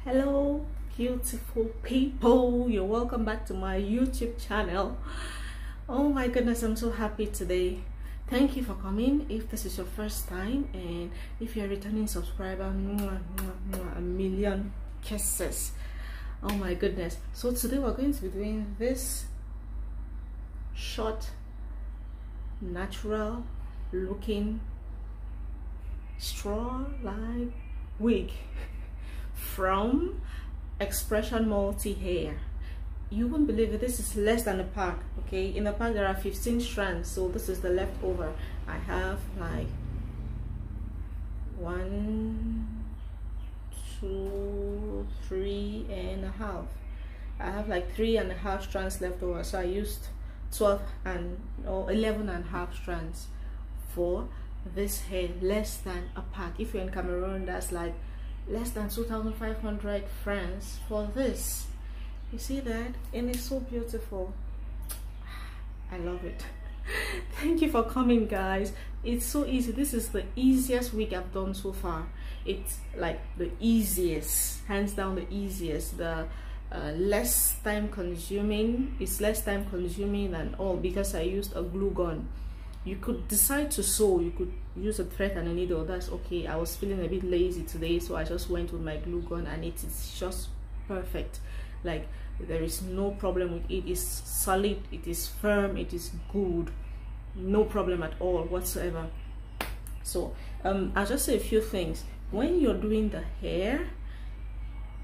Hello beautiful people, you're welcome back to my YouTube channel. Oh my goodness, I'm so happy today. Thank you for coming. If this is your first time, and if you're a returning subscriber, a million kisses. Oh my goodness. So today we're going to be doing this short, natural looking straw like wig from Expression Multi Hair. You won't believe it, this is less than a pack. Okay, in the pack there are 15 strands, so this is the leftover. I have like 1, 2, 3.5. I have like 3.5 strands left over, so I used 11.5 strands for this hair. Less than a pack. If you're in Cameroon, that's like less than 2,500 francs for this. You see that? And it's so beautiful. I love it. Thank you for coming, guys. It's so easy. This is the easiest wig I've done so far. It's like the easiest, hands down the easiest. The less time consuming. It's less time consuming than all because I used a glue gun. You could decide to sew, you could use a thread and a needle, that's okay. I was feeling a bit lazy today, so I just went with my glue gun, and it is just perfect. Like, there is no problem with it. It's solid, it is firm, it is good, no problem at all whatsoever. So I'll just say a few things. When you're doing the hair,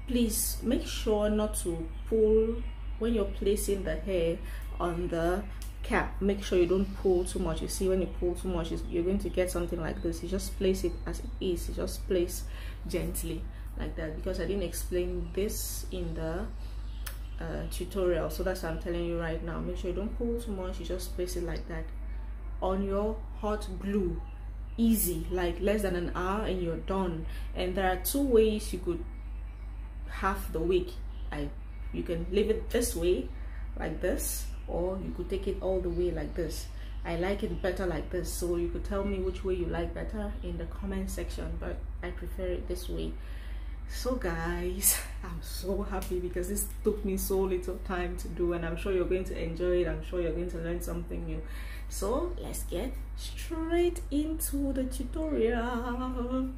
please make sure not to pull when you're placing the hair on the cap. Make sure you don't pull too much. You see, when you pull too much, you're going to get something like this. You just place it as it is. You just place gently like that, because I didn't explain this in the tutorial, so that's what I'm telling you right now. Make sure you don't pull too much. You just place it like that on your hot glue. Easy, like less than an hour and you're done. And there are 2 ways you could have the wig. You can leave it this way, like this, or you could take it all the way like this. I like it better like this, so you could tell me which way you like better in the comment section, but I prefer it this way. So guys, I'm so happy because this took me so little time to do, and I'm sure you're going to enjoy it. I'm sure you're going to learn something new. So let's get straight into the tutorial.